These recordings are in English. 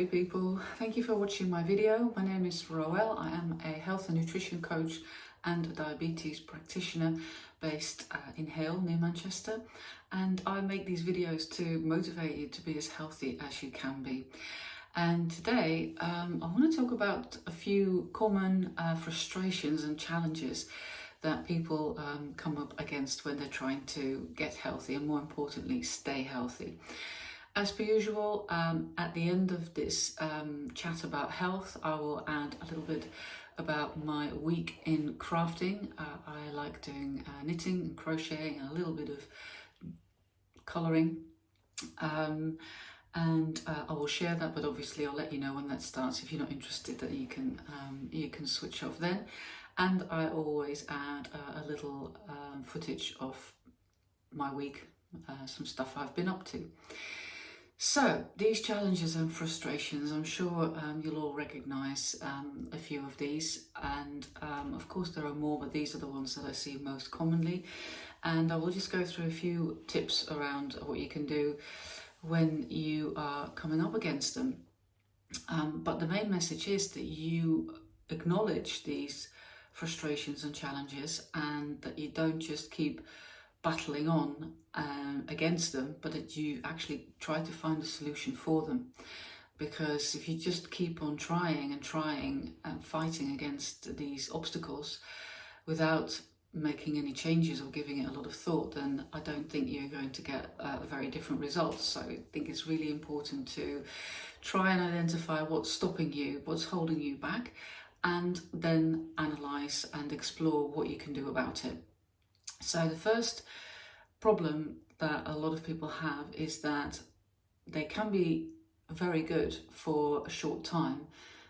people, thank you for watching my video. My name is Roel. I am a health and nutrition coach and diabetes practitioner based in Hale near Manchester, and I make these videos to motivate you to be as healthy as you can be. And today I want to talk about a few common frustrations and challenges that people come up against when they're trying to get healthy and, more importantly, stay healthy. As per usual, at the end of this chat about health, I will add a little bit about my week in crafting. I like doing knitting and crocheting and a little bit of colouring. And I will share that, but obviously I'll let you know when that starts. If you're not interested, that you can switch off then. And I always add a little footage of my week, some stuff I've been up to. So these challenges and frustrations, I'm sure you'll all recognise a few of these, and of course there are more, but these are the ones that I see most commonly. And I will just go through a few tips around what you can do when you are coming up against them. But the main message is that you acknowledge these frustrations and challenges, and that you don't just keep battling on against them, but that you actually try to find a solution for them. Because if you just keep on trying and fighting against these obstacles without making any changes or giving it a lot of thought, then I don't think you're going to get very different results. So I think it's really important to try and identify what's stopping you, what's holding you back, and then analyse and explore what you can do about it. So the first problem that a lot of people have is that they can be very good for a short time,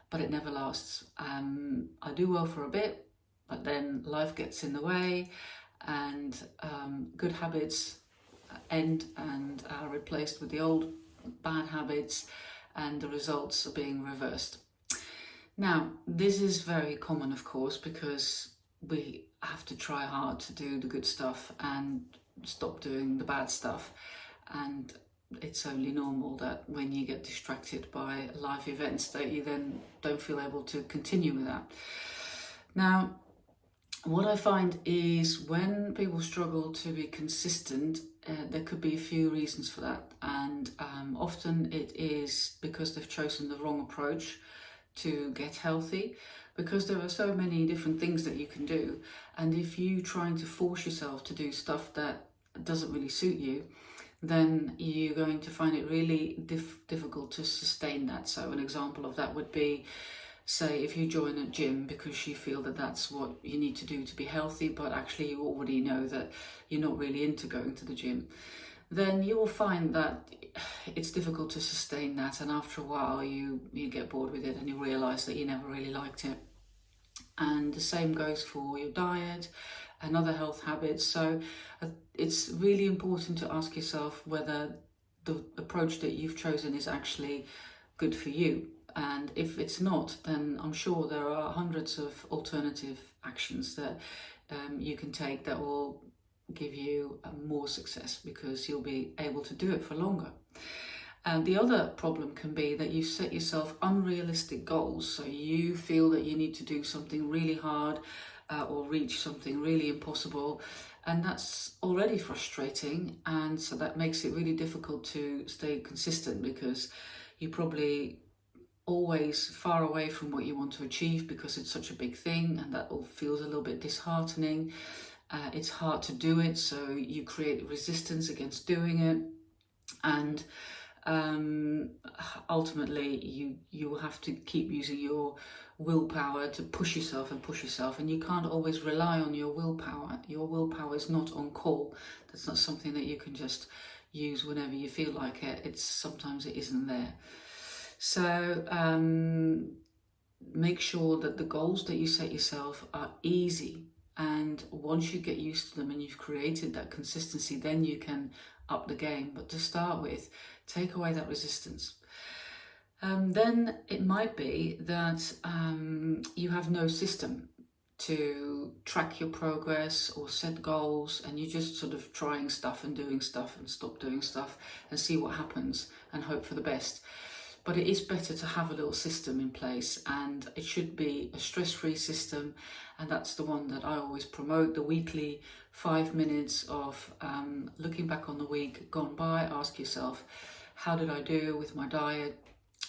but it never lasts. I do well for a bit, but then life gets in the way, and good habits end and are replaced with the old bad habits, and the results are being reversed. Now, this is very common, of course, because we have to try hard to do the good stuff and stop doing the bad stuff, and it's only normal that when you get distracted by life events that you then don't feel able to continue with that. Now, what I find is when people struggle to be consistent, there could be a few reasons for that, and often it is because they've chosen the wrong approach to get healthy, because there are so many different things that you can do, and if you're trying to force yourself to do stuff that doesn't really suit you, then you're going to find it really difficult to sustain that. So an example of that would be, say, if you join a gym because you feel that that's what you need to do to be healthy, but actually you already know that you're not really into going to the gym, then you will find that it's difficult to sustain that, and after a while you get bored with it and you realise that you never really liked it. And the same goes for your diet and other health habits. So it's really important to ask yourself whether the approach that you've chosen is actually good for you. And if it's not, then I'm sure there are hundreds of alternative actions that you can take that will give you more success, because you'll be able to do it for longer. And the other problem can be that you set yourself unrealistic goals. So you feel that you need to do something really hard or reach something really impossible, and that's already frustrating. And so that makes it really difficult to stay consistent, because you're probably always far away from what you want to achieve because it's such a big thing, and that all feels a little bit disheartening. It's hard to do it, so you create resistance against doing it, and ultimately you will have to keep using your willpower to push yourself, and you can't always rely on your willpower. Your willpower is not on call. That's not something that you can just use whenever you feel like it. Sometimes it isn't there. So make sure that the goals that you set yourself are easy, and once you get used to them and you've created that consistency, then you can up the game. But to start with, take away that resistance. Then it might be that you have no system to track your progress or set goals, and you're just sort of trying stuff and doing stuff and stop doing stuff and see what happens and hope for the best. but it is better to have a little system in place, and it should be a stress-free system, and that's the one that I always promote, the weekly 5 minutes of looking back on the week gone by. Ask yourself, how did I do with my diet,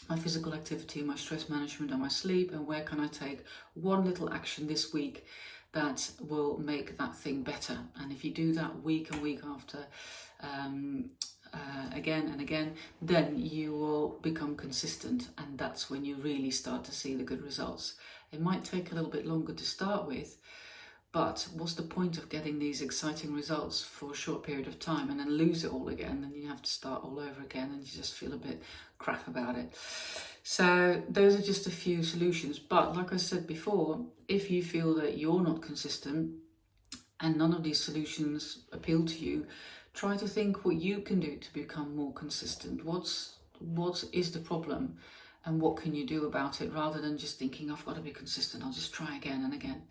my physical activity, my stress management and my sleep, and where can I take one little action this week that will make that thing better? And if you do that week and week after, again and again, then you will become consistent, and that's when you really start to see the good results. It might take a little bit longer to start with, but what's the point of getting these exciting results for a short period of time and then lose it all again? Then you have to start all over again and you just feel a bit crap about it. So those are just a few solutions. But like I said before, if you feel that you're not consistent and none of these solutions appeal to you, try to think what you can do to become more consistent. What is the problem and what can you do about it, rather than just thinking, I've got to be consistent, I'll just try again and again.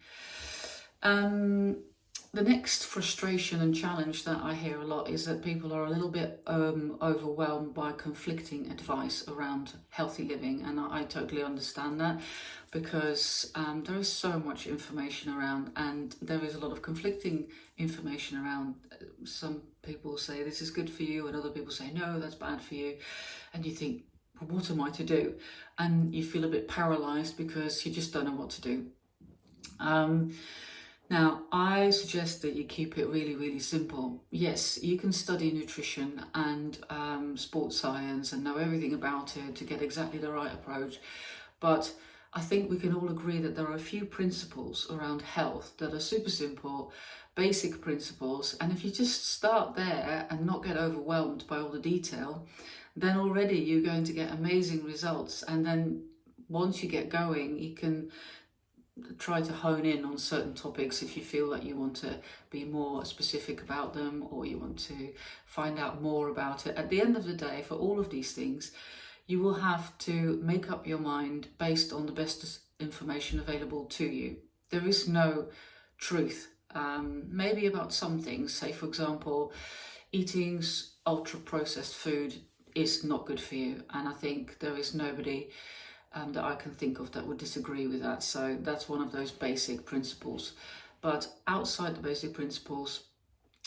The next frustration and challenge that I hear a lot is that people are a little bit overwhelmed by conflicting advice around healthy living, and I totally understand that, because there is so much information around, and there is a lot of conflicting information around. Some people say this is good for you, and other people say no, that's bad for you, and you think, well, what am I to do? And you feel a bit paralyzed because you just don't know what to do. Now, I suggest that you keep it really, really simple. Yes, you can study nutrition and sports science and know everything about it to get exactly the right approach, but I think we can all agree that there are a few principles around health that are super simple, basic principles, and if you just start there and not get overwhelmed by all the detail, then already you're going to get amazing results. And then once you get going, you can try to hone in on certain topics if you feel that you want to be more specific about them, or you want to find out more about it. At the end of the day, for all of these things, you will have to make up your mind based on the best information available to you. There is no truth. Maybe about some things, say for example, eating ultra processed food is not good for you, and I think there is nobody that I can think of that would disagree with that. So that's one of those basic principles. But outside the basic principles,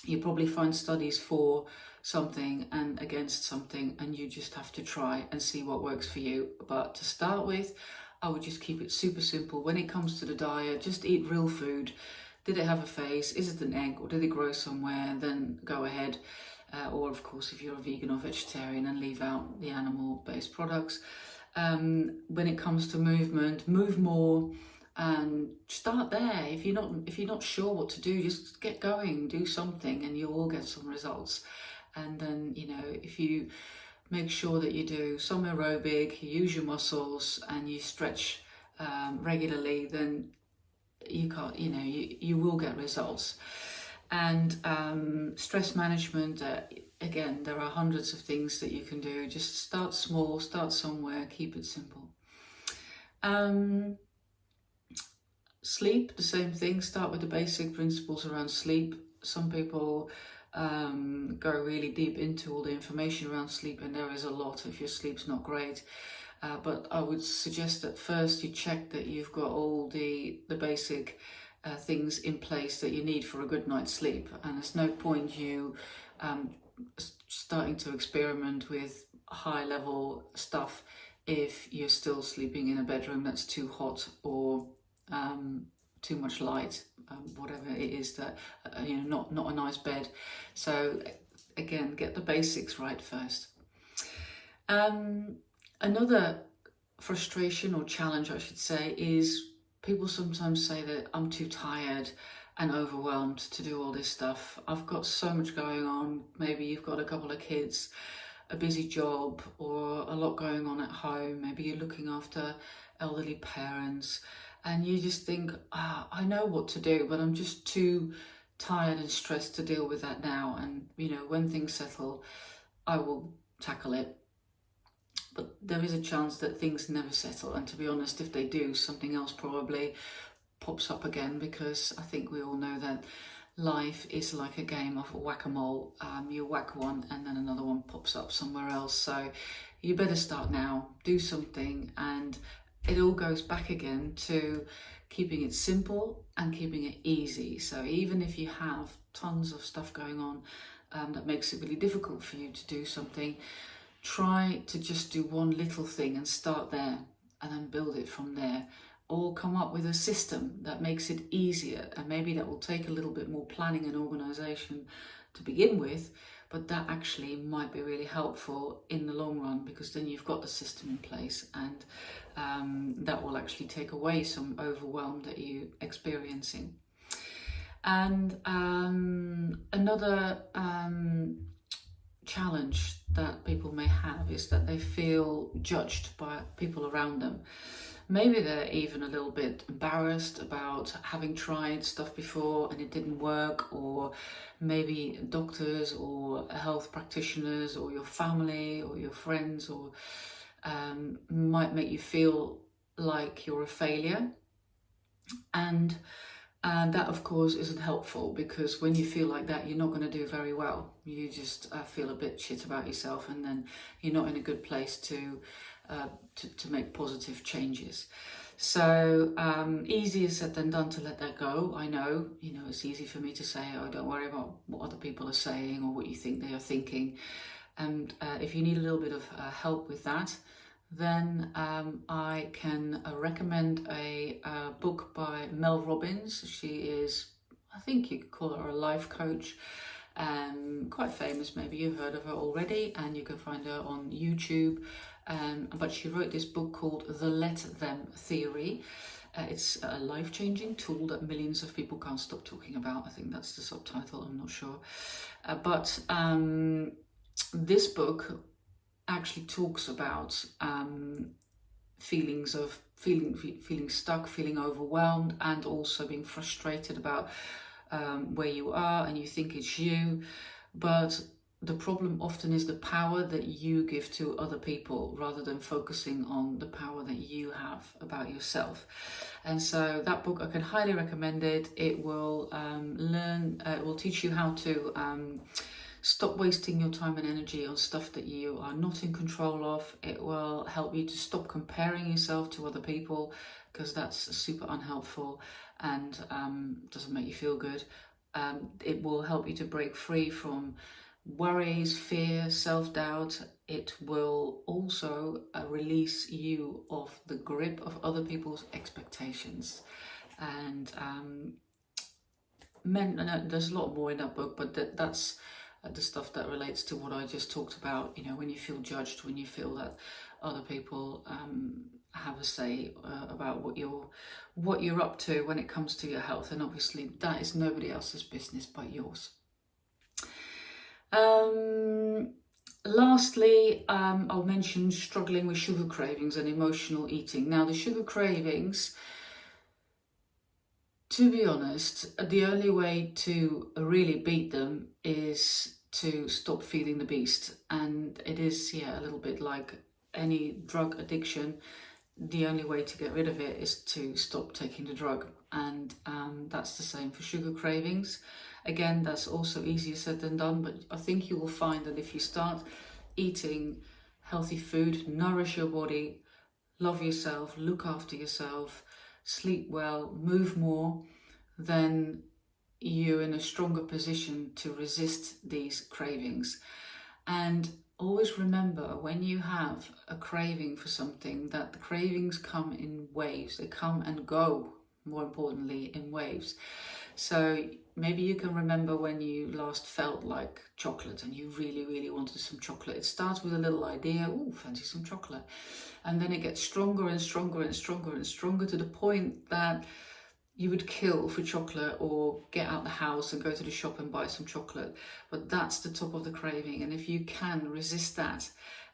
you probably find studies for something and against something, and you just have to try and see what works for you. But to start with, I would just keep it super simple. When it comes to the diet, just eat real food. Did it have a face? Is it an egg, or did it grow somewhere? Then go ahead. Or of course, if you're a vegan or vegetarian, and leave out the animal-based products. When it comes to movement, move more, and start there. If you're not sure what to do, just get going, do something, and you'll get some results. And then, if you make sure that you do some aerobic, you use your muscles, and you stretch regularly, then you will get results. And stress management, again, there are hundreds of things that you can do. Just start small, start somewhere, keep it simple. Sleep, the same thing. Start with the basic principles around sleep. Some people go really deep into all the information around sleep, and there is a lot if your sleep's not great. But I would suggest that first you check that you've got all the basic things in place that you need for a good night's sleep. And there's no point you starting to experiment with high level stuff if you're still sleeping in a bedroom that's too hot, or too much light, whatever it is that, not a nice bed. So again, get the basics right first. Another frustration or challenge, I should say, is people sometimes say that I'm too tired and overwhelmed to do all this stuff. I've got so much going on. Maybe you've got a couple of kids, a busy job, or a lot going on at home. Maybe you're looking after elderly parents, and you just think, I know what to do, but I'm just too tired and stressed to deal with that now. And, when things settle, I will tackle it. But there is a chance that things never settle, and to be honest, if they do, something else probably pops up again, because I think we all know that life is like a game of whack-a-mole. You whack one and then another one pops up somewhere else. So you better start now, do something. And it all goes back again to keeping it simple and keeping it easy. So even if you have tons of stuff going on that makes it really difficult for you to do something, try to just do one little thing and start there and then build it from there. Or come up with a system that makes it easier, and maybe that will take a little bit more planning and organisation to begin with, but that actually might be really helpful in the long run, because then you've got the system in place, and that will actually take away some overwhelm that you're experiencing. And another challenge that people may have is that they feel judged by people around them. Maybe they're even a little bit embarrassed about having tried stuff before and it didn't work, or maybe doctors or health practitioners or your family or your friends or might make you feel like you're a failure. And that, of course, isn't helpful, because when you feel like that, you're not going to do very well. You just feel a bit shit about yourself, and then you're not in a good place to make positive changes. So easier said than done to let that go. I know, it's easy for me to say, oh, don't worry about what other people are saying or what you think they are thinking. And if you need a little bit of help with that, then I can recommend a book by Mel Robbins. She is, I think you could call her a life coach, quite famous. Maybe you've heard of her already, and you can find her on YouTube. But she wrote this book called The Let Them Theory. It's a life-changing tool that millions of people can't stop talking about. I think that's the subtitle, I'm not sure. But this book actually talks about feelings of feeling stuck, feeling overwhelmed, and also being frustrated about where you are and you think it's you. But the problem often is the power that you give to other people, rather than focusing on the power that you have about yourself. And so that book, I can highly recommend it. It will it will teach you how to stop wasting your time and energy on stuff that you are not in control of. It will help you to stop comparing yourself to other people, because that's super unhelpful and doesn't make you feel good. It will help you to break free from worries, fear, self-doubt. It will also release you of the grip of other people's expectations. And there's a lot more in that book, but that's the stuff that relates to what I just talked about. When you feel judged, when you feel that other people have a say about what you're up to when it comes to your health, and obviously that is nobody else's business but yours. Lastly, I'll mention struggling with sugar cravings and emotional eating. Now, the sugar cravings, to be honest, the only way to really beat them is to stop feeding the beast. And it is, a little bit like any drug addiction. The only way to get rid of it is to stop taking the drug. And that's the same for sugar cravings. Again, that's also easier said than done, but I think you will find that if you start eating healthy food, nourish your body, love yourself, look after yourself, sleep well, move more, then you're in a stronger position to resist these cravings. And always remember, when you have a craving for something, that the cravings come in waves. They come and go, more importantly, in waves. So maybe you can remember when you last felt like chocolate and you really, really wanted some chocolate. It starts with a little idea, oh, fancy some chocolate. And then it gets stronger and stronger and stronger and stronger, to the point that you would kill for chocolate or get out the house and go to the shop and buy some chocolate. But that's the top of the craving. And if you can resist that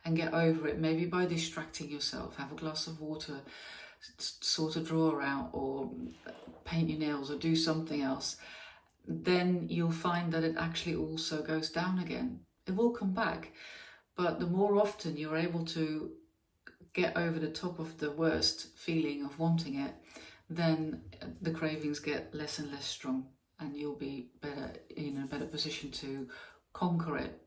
and get over it, maybe by distracting yourself, have a glass of water, sort a drawer out, or paint your nails, or do something else, then you'll find that it actually also goes down again. It will come back, but the more often you're able to get over the top of the worst feeling of wanting it, then the cravings get less and less strong, and you'll be better in a better position to conquer it.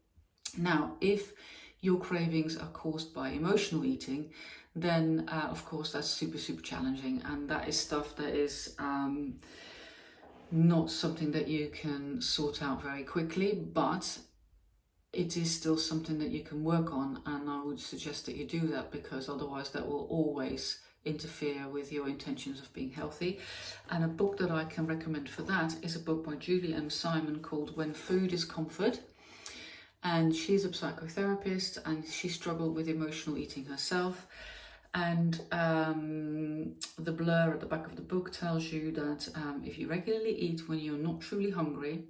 Now, if your cravings are caused by emotional eating, then of course that's super challenging, and that is stuff that is not something that you can sort out very quickly, but it is still something that you can work on, and I would suggest that you do that, because otherwise that will always interfere with your intentions of being healthy. And a book that I can recommend for that is a book by Julie M. Simon called When Food is Comfort. And she's a psychotherapist, and she struggled with emotional eating herself. And the blur at the back of the book tells you that if you regularly eat when you're not truly hungry,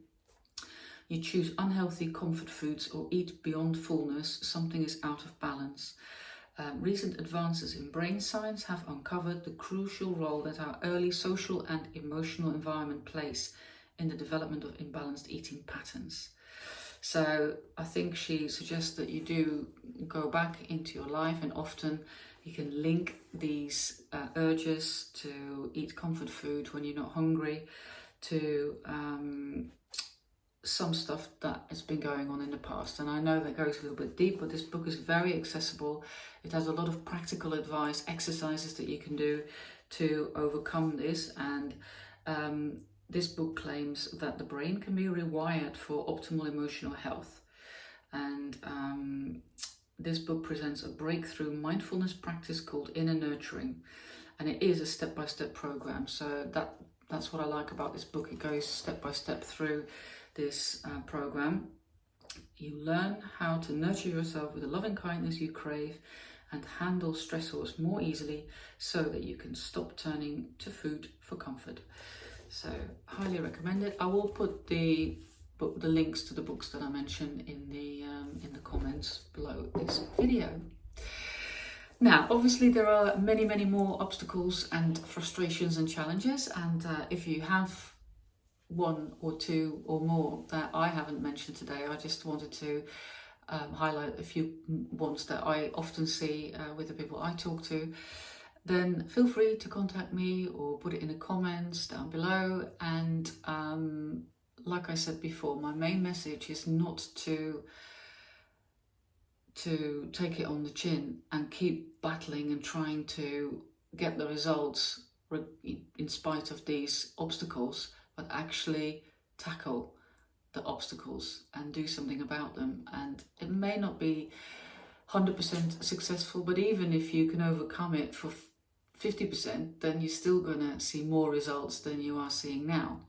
you choose unhealthy comfort foods, or eat beyond fullness, something is out of balance. Recent advances in brain science have uncovered the crucial role that our early social and emotional environment plays in the development of imbalanced eating patterns. So I think she suggests that you do go back into your life, and often you can link these urges to eat comfort food when you're not hungry to some stuff that has been going on in the past. And I know that goes a little bit deep, but this book is very accessible. It has a lot of practical advice, exercises that you can do to overcome this. And this book claims that the brain can be rewired for optimal emotional health. And this book presents a breakthrough mindfulness practice called inner nurturing. And it is a step-by-step program. So that's what I like about this book. It goes step by step through this program. You learn how to nurture yourself with the loving kindness you crave and handle stressors more easily, so that you can stop turning to food for comfort. So highly recommend it. I will put the links to the books that I mentioned in the comments below this video. Now, obviously there are many more obstacles and frustrations and challenges, and if you have one or two or more that I haven't mentioned today, I just wanted to highlight a few ones that I often see with the people I talk to, then feel free to contact me or put it in the comments down below. And like I said before, my main message is not to take it on the chin and keep battling and trying to get the results in spite of these obstacles, but actually tackle the obstacles and do something about them. And it may not be 100% successful, but even if you can overcome it for 50%, then you're still going to see more results than you are seeing now.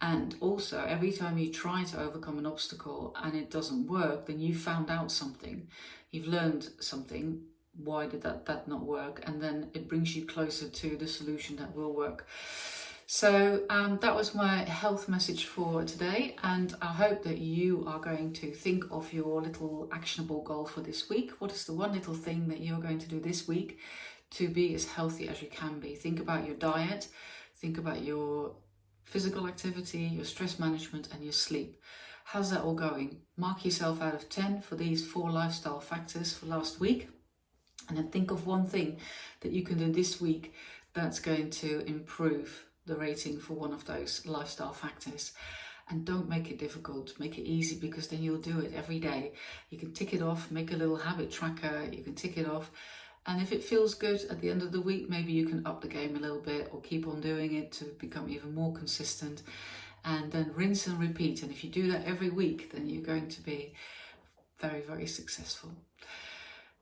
And also, every time you try to overcome an obstacle and it doesn't work, then you found out something, you've learned something. Why did that not work? And then it brings you closer to the solution that will work. So that was my health message for today, and I hope that you are going to think of your little actionable goal for this week. What is the one little thing that you're going to do this week to be as healthy as you can be? Think about your diet, think about your physical activity, your stress management and your sleep. How's that all going? Mark yourself out of 10 for these 4 lifestyle factors for last week, and then think of one thing that you can do this week that's going to improve the rating for one of those lifestyle factors. And don't make it difficult, make it easy, because then you'll do it every day. You can tick it off, make a little habit tracker, you can tick it off. And if it feels good at the end of the week, maybe you can up the game a little bit or keep on doing it to become even more consistent. And then rinse and repeat. And if you do that every week, then you're going to be very successful.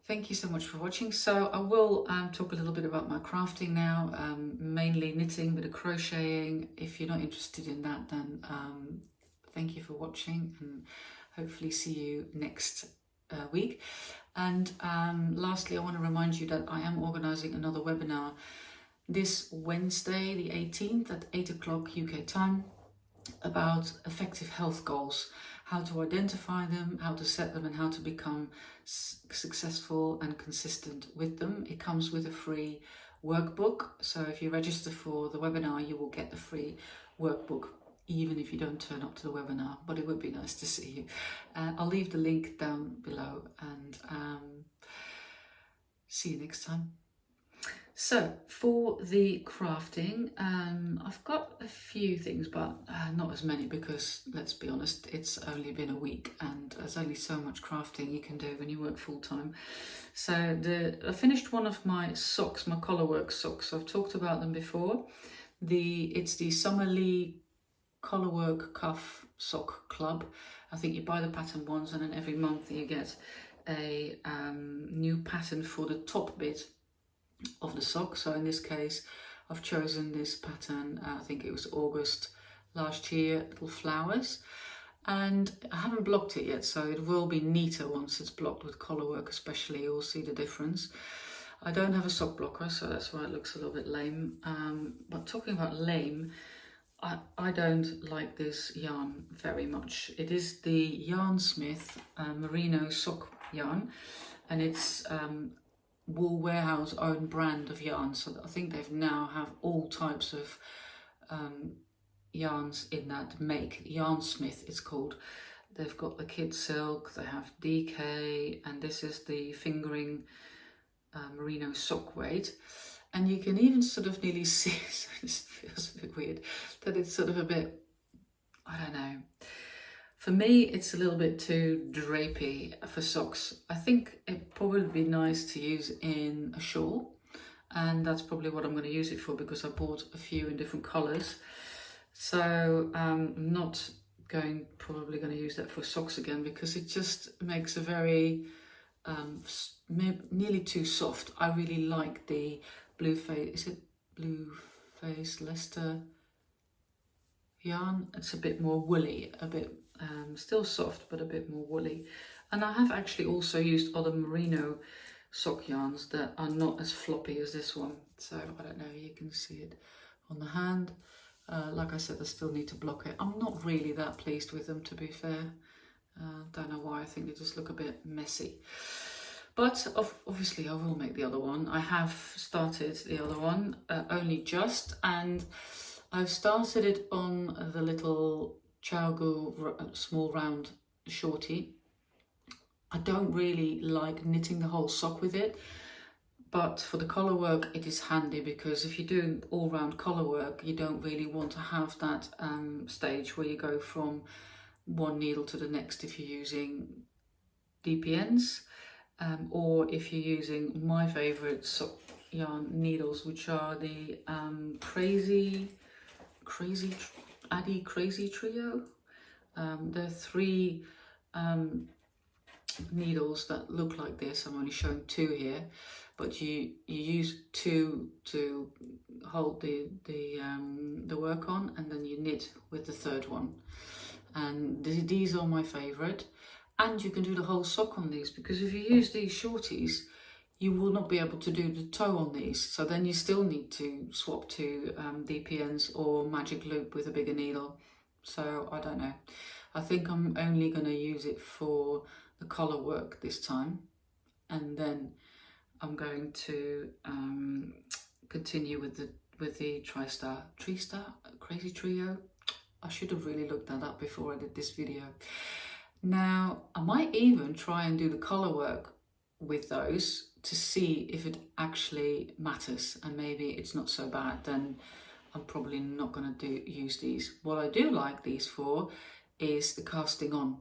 Thank you so much for watching. So I will talk a little bit about my crafting now, mainly knitting, bit of crocheting. If you're not interested in that, then thank you for watching, and hopefully see you next week. And lastly, I want to remind you that I am organising another webinar this Wednesday, the 18th at 8 o'clock UK time, about effective health goals, how to identify them, how to set them, and how to become successful and consistent with them. It comes with a free workbook. So if you register for the webinar, you will get the free workbook, even if you don't turn up to the webinar, but it would be nice to see you. I'll leave the link down below, and see you next time. So for the crafting, I've got a few things, but not as many because, let's be honest, it's only been a week and there's only so much crafting you can do when you work full-time. So I finished one of my socks, my collarwork socks. I've talked about them before. It's the Summerlee Collarwork Cuff Sock Club. I think you buy the pattern once and then every month you get a new pattern for the top bit of the sock. So in this case I've chosen this pattern, I think it was August last year, little flowers, and I haven't blocked it yet, so it will be neater once it's blocked with collarwork especially. You'll see the difference. I don't have a sock blocker, so that's why it looks a little bit lame, but talking about lame, I don't like this yarn very much. It is the Yarn Smith merino sock yarn, and it's Wool Warehouse own brand of yarn, so I think they've now have all types of yarns in that make. Yarn Smith it's called. They've got the kid silk, they have DK, and this is the fingering merino sock weight. And you can even sort of nearly see, so this feels a bit weird, that it's sort of a bit, I don't know. For me, it's a little bit too drapey for socks. I think it'd probably be nice to use in a shawl, and that's probably what I'm going to use it for because I bought a few in different colours. So I'm not probably going to use that for socks again because it just makes a very, nearly too soft. I really like the blue face, is it blue face Leicester yarn? It's a bit more woolly, a bit still soft but a bit more woolly. And I have actually also used other merino sock yarns that are not as floppy as this one, so I don't know if you can see it on the hand. Like I said, I still need to block it. I'm not really that pleased with them, to be fair. Don't know why, I think they just look a bit messy. But obviously I will make the other one. I have started the other one, only just, and I've started it on the little Chowgu small round shorty. I don't really like knitting the whole sock with it, but for the collar work it is handy because if you're doing all round collar work, you don't really want to have that stage where you go from one needle to the next if you're using DPNs. Or if you're using my favourite sock yarn needles, which are the Crazy Trio. There are 3 needles that look like this. I'm only showing 2 here, but you use 2 to hold the work on, and then you knit with the 3rd one. And these are my favourite. And you can do the whole sock on these, because if you use these shorties, you will not be able to do the toe on these. So then you still need to swap to DPNs or magic loop with a bigger needle. So I don't know. I think I'm only going to use it for the collar work this time. And then I'm going to continue with the Crazy Trio. I should have really looked that up before I did this video. Now, I might even try and do the collar work with those to see if it actually matters, and maybe it's not so bad, then I'm probably not going to use these. What I do like these for is the casting on.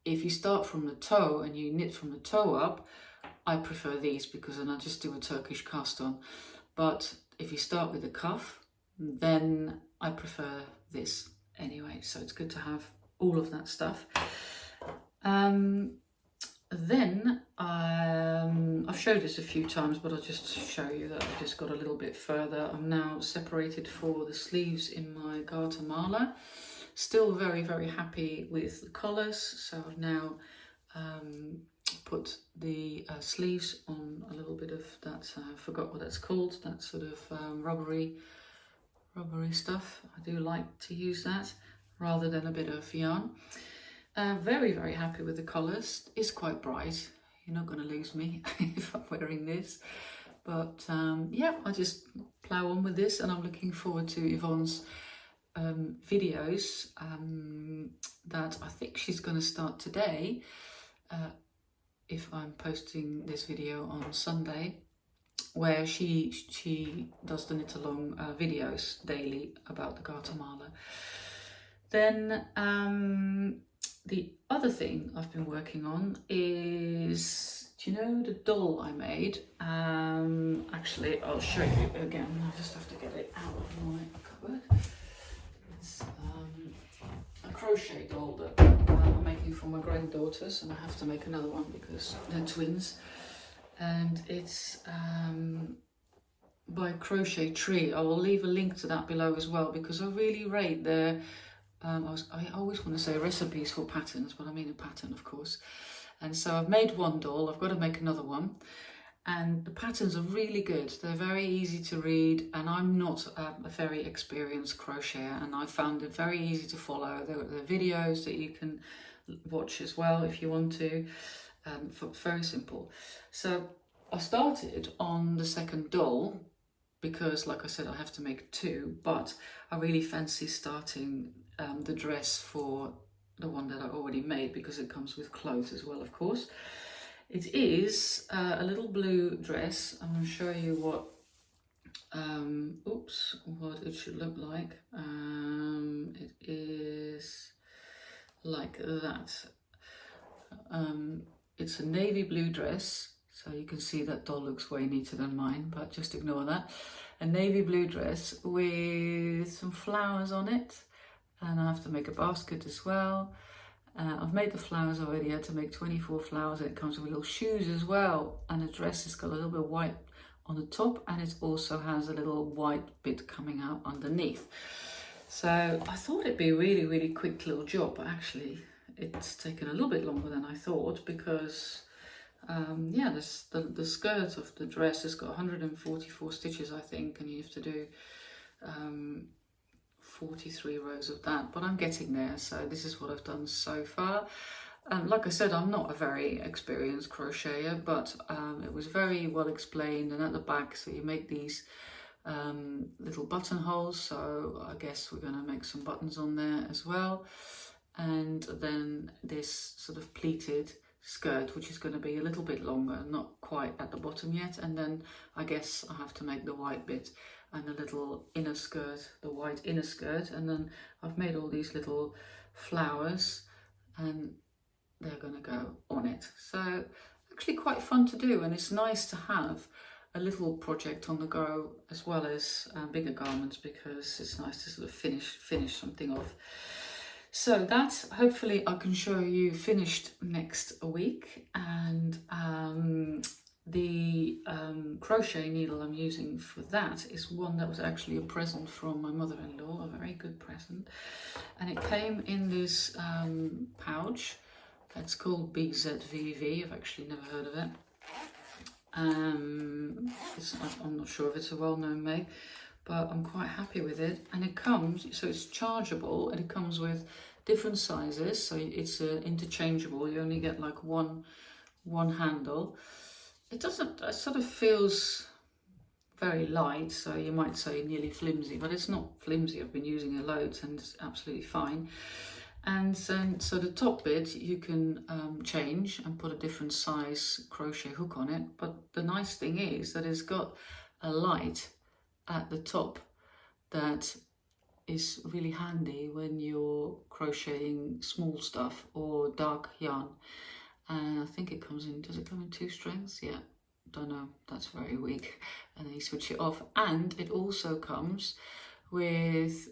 If you start from the toe and you knit from the toe up, I prefer these because then I just do a Turkish cast on. But if you start with the cuff, then I prefer this anyway, so it's good to have all of that stuff. Then I've showed this a few times, but I'll just show you that I've just got a little bit further. I'm now separated for the sleeves in my Guatemala. Still very, very happy with the colours, so I've now put the sleeves on a little bit of that, I forgot what that's called, that sort of rubbery stuff. I do like to use that rather than a bit of yarn. Very, very happy with the colours. It's quite bright. You're not going to lose me if I'm wearing this. But yeah, I just plough on with this, and I'm looking forward to Yvonne's videos that I think she's going to start today. If I'm posting this video on Sunday, where she does the knit along videos daily about the Guatemala. Then the other thing I've been working on is, do you know the doll I made? Actually, I'll show you again. I just have to get it out of my cupboard. It's a crochet doll that I'm making for my granddaughters, and I have to make another one because they're twins. And it's by Crochet Tree. I will leave a link to that below as well, because I really rate their I always want to say recipes for patterns, but I mean a pattern, of course. And so I've made one doll, I've got to make another one, and the patterns are really good. They're very easy to read, and I'm not a very experienced crocheter, and I found it very easy to follow. There are videos that you can watch as well if you want to. Very simple. So I started on the second doll because, like I said, I have to make two, but I really fancy starting the dress for the one that I already made, because it comes with clothes as well, of course. It is a little blue dress. I'm going to show you what what it should look like. It is like that. It's a navy blue dress, so you can see that doll looks way neater than mine, but just ignore that. A navy blue dress with some flowers on it, and I have to make a basket as well. I've made the flowers already. I had to make 24 flowers, and it comes with little shoes as well. And the dress has got a little bit of white on the top, and it also has a little white bit coming out underneath. So I thought it'd be a really, really quick little job, but actually it's taken a little bit longer than I thought, because yeah, the skirt of the dress has got 144 stitches, I think, and you have to do 43 rows of that, but I'm getting there. So this is what I've done so far. Like I said, I'm not a very experienced crocheter, but it was very well explained, and at the back, so you make these little buttonholes, so I guess we're going to make some buttons on there as well. And then this sort of pleated skirt, which is going to be a little bit longer, not quite at the bottom yet. And then I guess I have to make the white bit and the little inner skirt, the white inner skirt. And then I've made all these little flowers, and they're going to go on it. So actually quite fun to do, and it's nice to have a little project on the go as well as bigger garments, because it's nice to sort of finish something off. So that, hopefully I can show you finished next week. And the crochet needle I'm using for that is one that was actually a present from my mother-in-law, a very good present. And it came in this pouch that's called BZVV. I've actually never heard of it. I'm not sure if it's a well-known make, but I'm quite happy with it. And it comes, so it's chargeable, and it comes with different sizes, so it's interchangeable. You only get like one handle. It sort of feels very light, so you might say nearly flimsy, but it's not flimsy. I've been using it loads and it's absolutely fine. And then, so the top bit you can change and put a different size crochet hook on it. But the nice thing is that it's got a light at the top that is really handy when you're crocheting small stuff or dark yarn. And I think it comes in, does it come in 2 strengths? Yeah, don't know, that's very weak. And then you switch it off. And it also comes with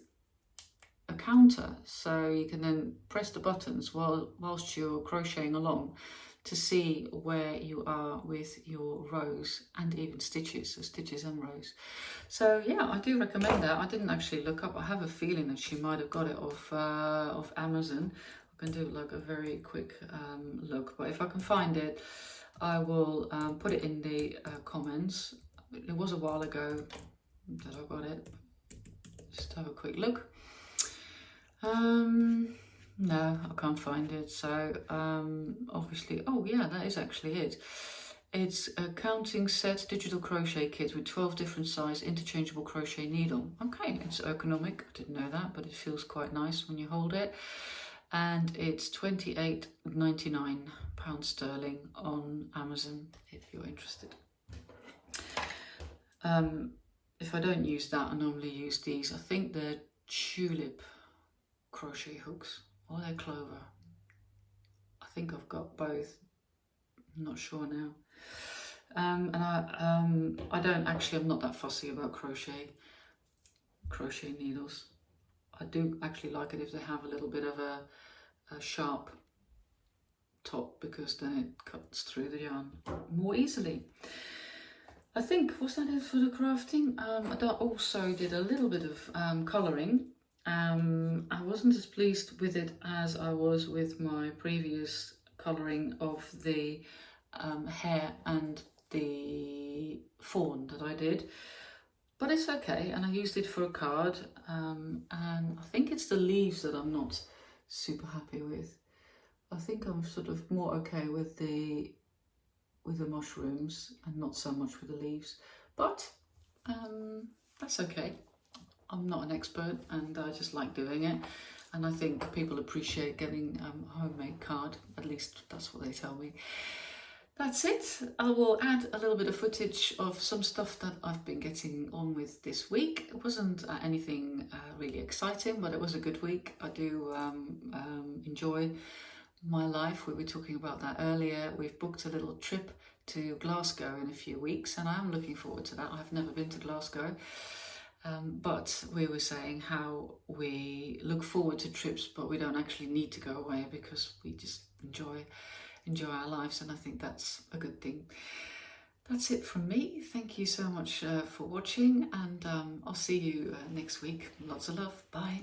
a counter, so you can then press the buttons whilst you're crocheting along to see where you are with your rows and even stitches, so stitches and rows. So yeah, I do recommend that. I didn't actually look up. I have a feeling that she might have got it off Amazon. I can do like a very quick look, but if I can find it, I will put it in the comments. It was a while ago that I got it. Just have a quick look. No, I can't find it. So obviously, oh yeah, that is actually it. It's a counting set digital crochet kit with 12 different size interchangeable crochet needle. Okay, it's ergonomic. I didn't know that, but it feels quite nice when you hold it. And it's £28.99 sterling on Amazon if you're interested. If I don't use that, I normally use these. I think they're tulip crochet hooks, or they're clover. I think I've got both. I'm not sure now. And I don't actually, I'm not that fussy about crochet needles. I do actually like it if they have a little bit of a sharp top, because then it cuts through the yarn more easily. I think, was that it for the crafting? I also did a little bit of colouring. I wasn't as pleased with it as I was with my previous colouring of the hair and the fawn that I did, but it's okay, and I used it for a card, and I think it's the leaves that I'm not super happy with. I think I'm sort of more okay with the mushrooms and not so much with the leaves, but that's okay. I'm not an expert, and I just like doing it, and I think people appreciate getting a homemade card. At least that's what they tell me. That's it. I will add a little bit of footage of some stuff that I've been getting on with this week. It wasn't anything really exciting, but it was a good week. I do enjoy my life. We were talking about that earlier. We've booked a little trip to Glasgow in a few weeks, and I am looking forward to that. I've never been to Glasgow, but we were saying how we look forward to trips, but we don't actually need to go away because we just enjoy our lives, and I think that's a good thing. That's it from me. Thank you so much for watching, and I'll see you next week. Lots of love. Bye.